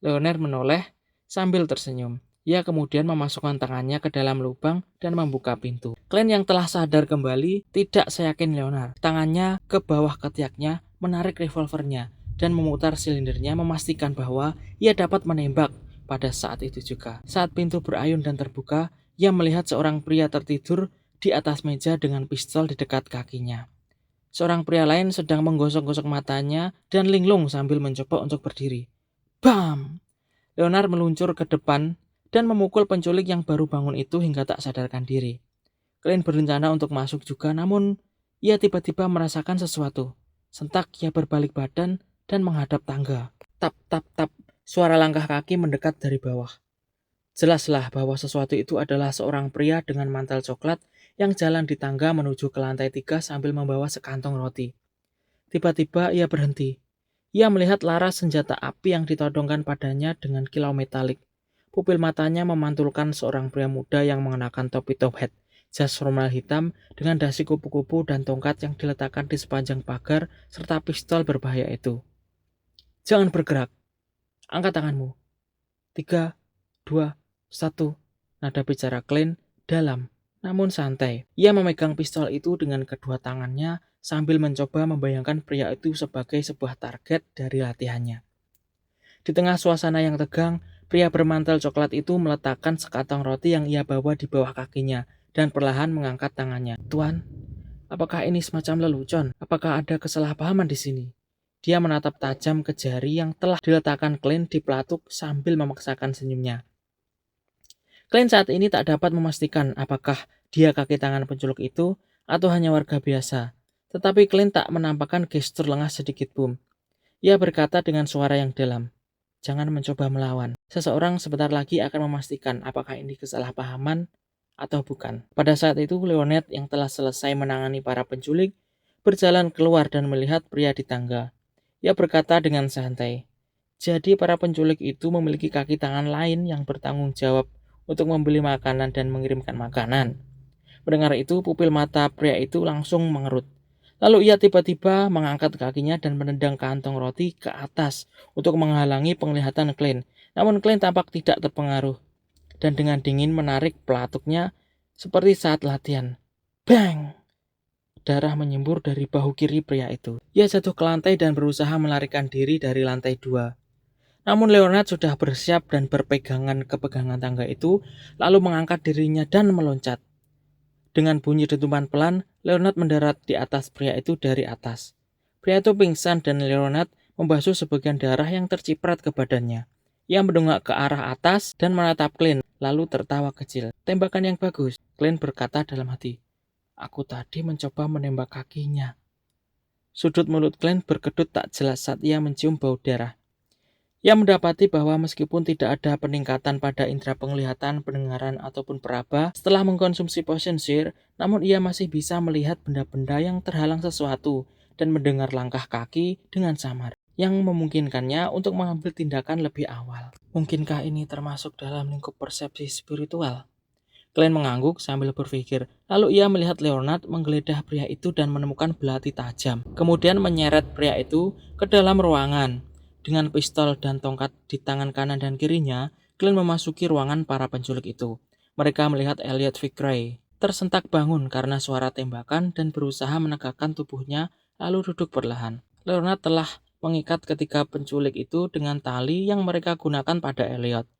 Leonard menoleh sambil tersenyum. Ia kemudian memasukkan tangannya ke dalam lubang dan membuka pintu. Clint yang telah sadar kembali tidak seyakin Leonard. Tangannya ke bawah ketiaknya, menarik revolvernya, dan memutar silindernya memastikan bahwa ia dapat menembak pada saat itu juga. Saat pintu berayun dan terbuka, ia melihat seorang pria tertidur di atas meja dengan pistol di dekat kakinya. Seorang pria lain sedang menggosok-gosok matanya dan linglung sambil mencoba untuk berdiri. Bam! Leonard meluncur ke depan dan memukul penculik yang baru bangun itu hingga tak sadarkan diri. Clint berencana untuk masuk juga, namun ia tiba-tiba merasakan sesuatu. Sentak ia berbalik badan dan menghadap tangga. Tap, tap, tap, suara langkah kaki mendekat dari bawah. Jelaslah bahwa sesuatu itu adalah seorang pria dengan mantel coklat yang jalan di tangga menuju ke lantai 3 sambil membawa sekantong roti. Tiba-tiba ia berhenti. Ia melihat laras senjata api yang ditodongkan padanya dengan kilau metalik. Pupil matanya memantulkan seorang pria muda yang mengenakan topi top hat, jas formal hitam dengan dasi kupu-kupu dan tongkat yang diletakkan di sepanjang pagar serta pistol berbahaya itu. Jangan bergerak. Angkat tanganmu. 3, 2, 1. Nada bicara Clint dalam, namun santai. Ia memegang pistol itu dengan kedua tangannya sambil mencoba membayangkan pria itu sebagai sebuah target dari latihannya. Di tengah suasana yang tegang, pria bermantel coklat itu meletakkan sekatong roti yang ia bawa di bawah kakinya dan perlahan mengangkat tangannya. Tuan, apakah ini semacam lelucon? Apakah ada kesalahpahaman di sini? Dia menatap tajam ke jari yang telah diletakkan Clint di pelatuk sambil memaksakan senyumnya. Clint saat ini tak dapat memastikan apakah dia kaki tangan penculik itu atau hanya warga biasa. Tetapi Clint tak menampakkan gestur lengah sedikit pun. Ia berkata dengan suara yang dalam, "Jangan mencoba melawan. Seseorang sebentar lagi akan memastikan apakah ini kesalahpahaman atau bukan." Pada saat itu, Leonard yang telah selesai menangani para penculik berjalan keluar dan melihat pria di tangga. Ia berkata dengan santai, "Jadi para penculik itu memiliki kaki tangan lain yang bertanggung jawab untuk membeli makanan dan mengirimkan makanan." Mendengar itu, pupil mata pria itu langsung mengerut. Lalu ia tiba-tiba mengangkat kakinya dan menendang kantong roti ke atas untuk menghalangi penglihatan Clint. Namun Clint tampak tidak terpengaruh dan dengan dingin menarik pelatuknya seperti saat latihan. Bang! Darah menyembur dari bahu kiri pria itu. Ia jatuh ke lantai dan berusaha melarikan diri dari lantai 2. Namun Leonard sudah bersiap dan berpegangan ke pegangan tangga itu, lalu mengangkat dirinya dan meloncat. Dengan bunyi dentuman pelan, Leonard mendarat di atas pria itu dari atas. Pria itu pingsan dan Leonard membasuh sebagian darah yang terciprat ke badannya. Ia mendongak ke arah atas dan menatap Clint, lalu tertawa kecil. "Tembakan yang bagus," Clint berkata dalam hati. "Aku tadi mencoba menembak kakinya." Sudut mulut Clint berkedut tak jelas saat ia mencium bau darah. Ia mendapati bahwa meskipun tidak ada peningkatan pada indera penglihatan, pendengaran, ataupun peraba setelah mengkonsumsi potion seer, namun ia masih bisa melihat benda-benda yang terhalang sesuatu dan mendengar langkah kaki dengan samar, yang memungkinkannya untuk mengambil tindakan lebih awal. Mungkinkah ini termasuk dalam lingkup persepsi spiritual? Clint mengangguk sambil berpikir, lalu ia melihat Leonard menggeledah pria itu dan menemukan belati tajam. Kemudian menyeret pria itu ke dalam ruangan. Dengan pistol dan tongkat di tangan kanan dan kirinya, Clint memasuki ruangan para penculik itu. Mereka melihat Elliot Vickrey tersentak bangun karena suara tembakan dan berusaha menegakkan tubuhnya lalu duduk perlahan. Leonard telah mengikat ketiga penculik itu dengan tali yang mereka gunakan pada Elliot.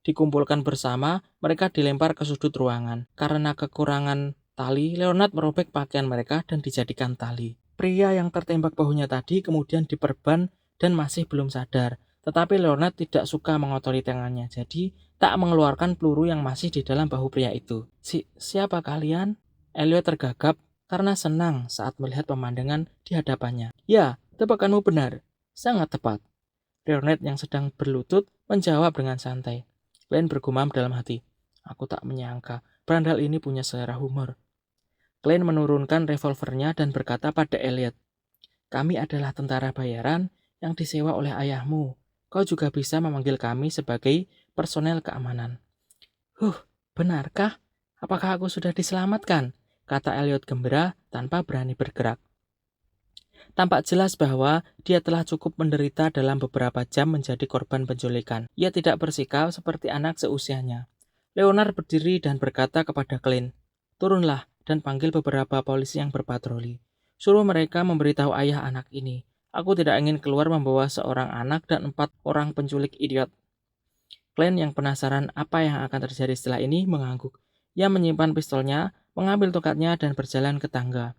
Dikumpulkan bersama, mereka dilempar ke sudut ruangan. Karena kekurangan tali, Leonard merobek pakaian mereka dan dijadikan tali. Pria yang tertembak bahunya tadi kemudian diperban dan masih belum sadar. Tetapi Leonard tidak suka mengotori tangannya, jadi tak mengeluarkan peluru yang masih di dalam bahu pria itu. Siapa kalian?" Elliot tergagap karena senang saat melihat pemandangan di hadapannya. "Ya, tebakanmu benar. Sangat tepat." Leonard yang sedang berlutut menjawab dengan santai. Clint bergumam dalam hati, "Aku tak menyangka berandal ini punya selera humor." Clint menurunkan revolvernya dan berkata pada Elliot, "Kami adalah tentara bayaran yang disewa oleh ayahmu. Kau juga bisa memanggil kami sebagai personel keamanan." Benarkah? Apakah aku sudah diselamatkan?" kata Elliot gembira tanpa berani bergerak. Tampak jelas bahwa dia telah cukup menderita dalam beberapa jam menjadi korban penculikan. Ia tidak bersikap seperti anak seusianya. Leonard berdiri dan berkata kepada Clint, "Turunlah dan panggil beberapa polisi yang berpatroli. Suruh mereka memberitahu ayah anak ini. Aku tidak ingin keluar membawa seorang anak dan 4 orang penculik idiot." Clint yang penasaran apa yang akan terjadi setelah ini mengangguk. Ia menyimpan pistolnya, mengambil tongkatnya dan berjalan ke tangga.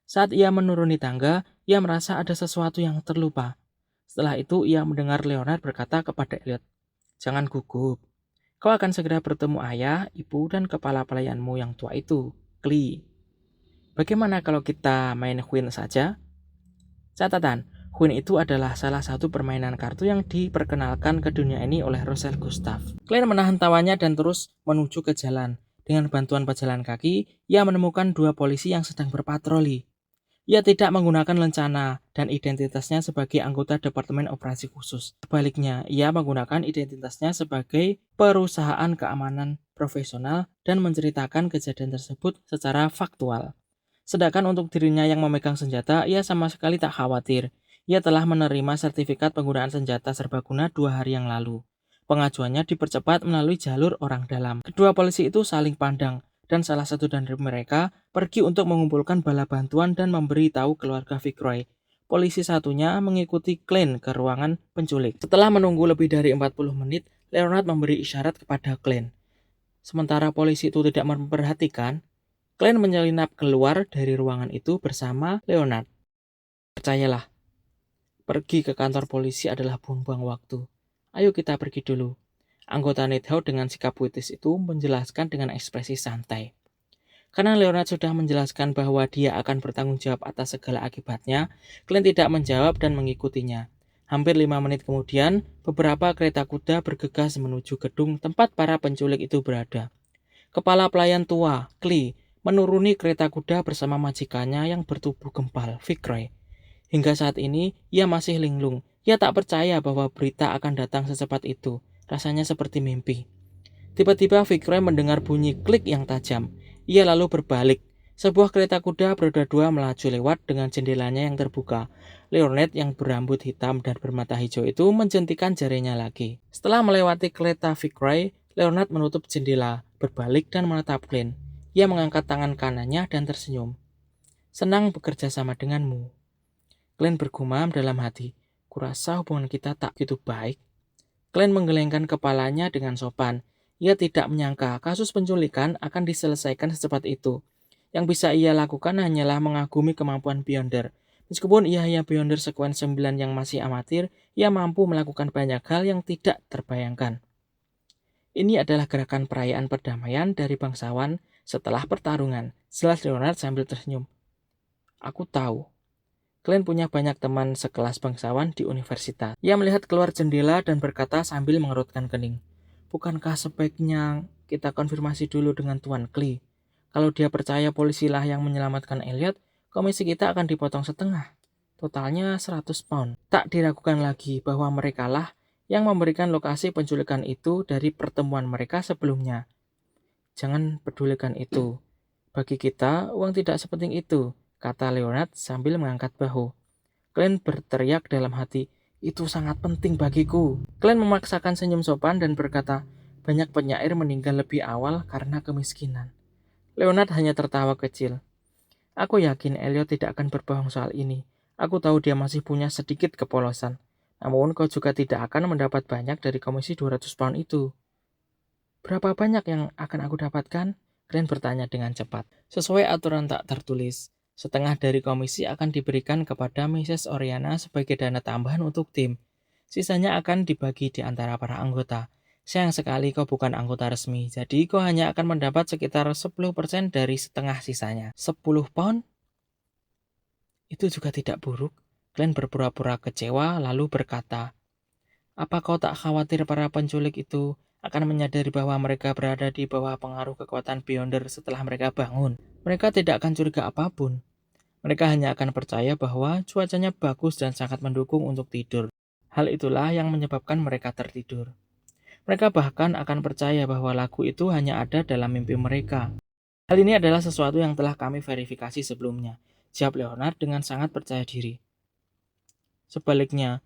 Saat ia menuruni tangga, ia merasa ada sesuatu yang terlupa. Setelah itu ia mendengar Leonard berkata kepada Elliot, "Jangan gugup. Kau akan segera bertemu ayah, ibu, dan kepala pelayanmu yang tua itu, Klee. Bagaimana kalau kita main Queen saja?" Catatan, Queen itu adalah salah satu permainan kartu yang diperkenalkan ke dunia ini oleh Russell Gustav. Clint menahan tawanya dan terus menuju ke jalan. Dengan bantuan pejalan kaki, ia menemukan 2 polisi yang sedang berpatroli. Ia tidak menggunakan lencana dan identitasnya sebagai anggota Departemen Operasi Khusus. Sebaliknya, ia menggunakan identitasnya sebagai perusahaan keamanan profesional dan menceritakan kejadian tersebut secara faktual. Sedangkan untuk dirinya yang memegang senjata, ia sama sekali tak khawatir. Ia telah menerima sertifikat penggunaan senjata serbaguna 2 hari yang lalu. Pengajuannya dipercepat melalui jalur orang dalam. Kedua polisi itu saling pandang, dan salah satu dari mereka pergi untuk mengumpulkan bala bantuan dan memberi tahu keluarga Vickrey polisi satunya mengikuti Klein ke ruangan penculik. Setelah menunggu lebih dari 40 menit, Leonard memberi isyarat kepada Klein. Sementara polisi itu tidak memperhatikan, Klein menyelinap keluar dari ruangan itu bersama Leonard. Percayalah, pergi ke kantor polisi adalah buang-buang waktu. Ayo kita pergi dulu. Anggota Needhau dengan sikap puitis itu menjelaskan dengan ekspresi santai. Karena Leonard sudah menjelaskan bahwa dia akan bertanggung jawab atas segala akibatnya, Klein tidak menjawab dan mengikutinya. Hampir 5 menit kemudian, beberapa kereta kuda bergegas menuju gedung tempat para penculik itu berada. Kepala pelayan tua, Klee, menuruni kereta kuda bersama majikannya yang bertubuh gempal, Fitzroy. Hingga saat ini, ia masih linglung. Ia tak percaya bahwa berita akan datang secepat itu. Rasanya seperti mimpi. Tiba-tiba Fitzroy mendengar bunyi klik yang tajam. Ia lalu berbalik. Sebuah kereta kuda beroda dua melaju lewat dengan jendelanya yang terbuka. Leonard yang berambut hitam dan bermata hijau itu menjentikan jarinya lagi. Setelah melewati kereta Fitzroy, Leonard menutup jendela, berbalik dan menatap Klein. Ia mengangkat tangan kanannya dan tersenyum. Senang bekerja sama denganmu. Klein bergumam dalam hati. Kurasa hubungan kita tak begitu baik. Klein menggelengkan kepalanya dengan sopan. Ia tidak menyangka kasus penculikan akan diselesaikan secepat itu. Yang bisa ia lakukan hanyalah mengagumi kemampuan Beyonder. Meskipun ia hanya Beyonder sekuen 9 yang masih amatir, ia mampu melakukan banyak hal yang tidak terbayangkan. Ini adalah gerakan perayaan perdamaian dari bangsawan setelah pertarungan. Jelas Leonard sambil tersenyum. Aku tahu. Klein punya banyak teman sekelas bangsawan di universitas. Ia melihat keluar jendela dan berkata sambil mengerutkan kening. Bukankah sebaiknya kita konfirmasi dulu dengan Tuan Klee? Kalau dia percaya polisilah yang menyelamatkan Elliot, komisi kita akan dipotong setengah. Totalnya 100 pound. Tak diragukan lagi bahwa merekalah yang memberikan lokasi penculikan itu dari pertemuan mereka sebelumnya. Jangan pedulikan itu. Bagi kita, uang tidak sepenting itu, kata Leonard sambil mengangkat bahu. Klein berteriak dalam hati, itu sangat penting bagiku. Klein memaksakan senyum sopan dan berkata, banyak penyair meninggal lebih awal karena kemiskinan. Leonard hanya tertawa kecil. Aku yakin Elliot tidak akan berbohong soal ini. Aku tahu dia masih punya sedikit kepolosan. Namun kau juga tidak akan mendapat banyak dari komisi 200 pound itu. Berapa banyak yang akan aku dapatkan? Klein bertanya dengan cepat. Sesuai aturan tak tertulis, setengah dari komisi akan diberikan kepada Mrs. Oriana sebagai dana tambahan untuk tim. Sisanya akan dibagi di antara para anggota. Sayang sekali kau bukan anggota resmi, jadi kau hanya akan mendapat sekitar 10% dari setengah sisanya. 10 pound? Itu juga tidak buruk. Klein berpura-pura kecewa lalu berkata, apa kau tak khawatir para penculik itu akan menyadari bahwa mereka berada di bawah pengaruh kekuatan Beyonder setelah mereka bangun? Mereka tidak akan curiga apapun. Mereka hanya akan percaya bahwa cuacanya bagus dan sangat mendukung untuk tidur. Hal itulah yang menyebabkan mereka tertidur. Mereka bahkan akan percaya bahwa lagu itu hanya ada dalam mimpi mereka. Hal ini adalah sesuatu yang telah kami verifikasi sebelumnya, jawab Leonard dengan sangat percaya diri. Sebaliknya,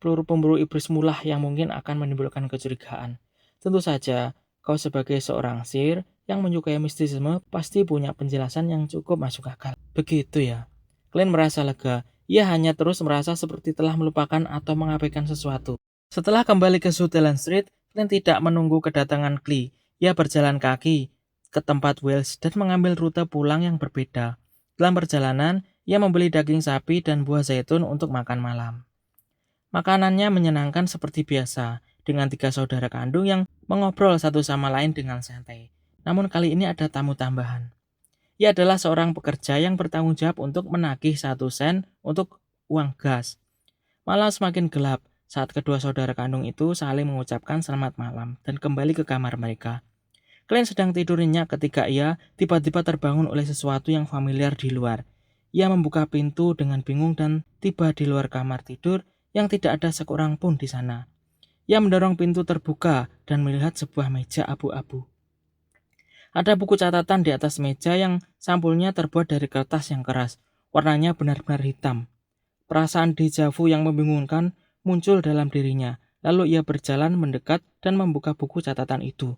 peluru pemburu iblis mulah yang mungkin akan menimbulkan kecurigaan. Tentu saja, kau sebagai seorang sihir yang menyukai mistisisme pasti punya penjelasan yang cukup masuk akal. Begitu ya. Klein merasa lega. Ia hanya terus merasa seperti telah melupakan atau mengabaikan sesuatu. Setelah kembali ke Sutherland Street, Klein tidak menunggu kedatangan Klee. Ia berjalan kaki ke tempat Wells dan mengambil rute pulang yang berbeda. Dalam perjalanan, ia membeli daging sapi dan buah zaitun untuk makan malam. Makanannya menyenangkan seperti biasa, dengan 3 saudara kandung yang mengobrol satu sama lain dengan santai. Namun kali ini ada tamu tambahan. Ia adalah seorang pekerja yang bertanggung jawab untuk menagih 1 sen untuk uang gas. Malam semakin gelap saat kedua saudara kandung itu saling mengucapkan selamat malam dan kembali ke kamar mereka. Klein sedang tidur nyenyak ketika ia tiba-tiba terbangun oleh sesuatu yang familiar di luar. Ia membuka pintu dengan bingung dan tiba di luar kamar tidur yang tidak ada seorang pun di sana. Ia mendorong pintu terbuka dan melihat sebuah meja abu-abu. Ada buku catatan di atas meja yang sampulnya terbuat dari kertas yang keras. Warnanya benar-benar hitam. Perasaan deja vu yang membingungkan muncul dalam dirinya. Lalu ia berjalan mendekat dan membuka buku catatan itu.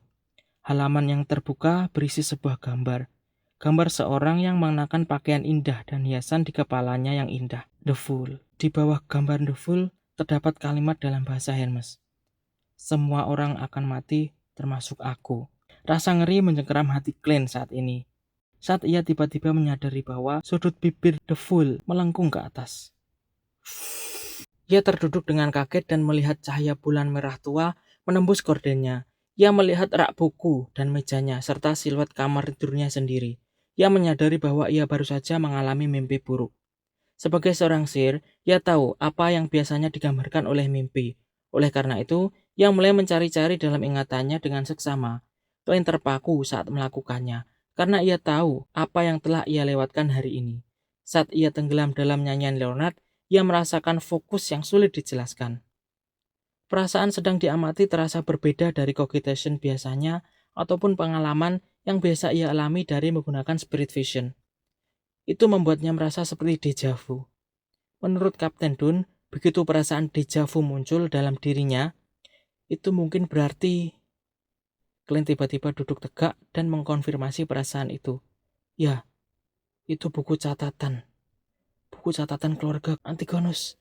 Halaman yang terbuka berisi sebuah gambar. Gambar seorang yang mengenakan pakaian indah dan hiasan di kepalanya yang indah. The Fool. Di bawah gambar The Fool terdapat kalimat dalam bahasa Hermes. Semua orang akan mati, termasuk aku. Rasa ngeri mencengkeram hati Glenn saat ini. Saat ia tiba-tiba menyadari bahwa sudut bibir The Fool melengkung ke atas. Ia terduduk dengan kaget dan melihat cahaya bulan merah tua menembus gordennya. Ia melihat rak buku dan mejanya serta siluet kamar tidurnya sendiri. Ia menyadari bahwa ia baru saja mengalami mimpi buruk. Sebagai seorang sihir, ia tahu apa yang biasanya digambarkan oleh mimpi. Oleh karena itu, ia mulai mencari-cari dalam ingatannya dengan seksama. Glenn terpaku saat melakukannya, karena ia tahu apa yang telah ia lewatkan hari ini. Saat ia tenggelam dalam nyanyian Leonard, ia merasakan fokus yang sulit dijelaskan. Perasaan sedang diamati terasa berbeda dari cogitation biasanya ataupun pengalaman yang biasa ia alami dari menggunakan spirit vision. Itu membuatnya merasa seperti deja vu. Menurut Kapten Dunn, begitu perasaan deja vu muncul dalam dirinya, itu mungkin berarti Glenn tiba-tiba duduk tegak dan mengkonfirmasi perasaan itu. Ya, itu buku catatan. Buku catatan keluarga Antigonus.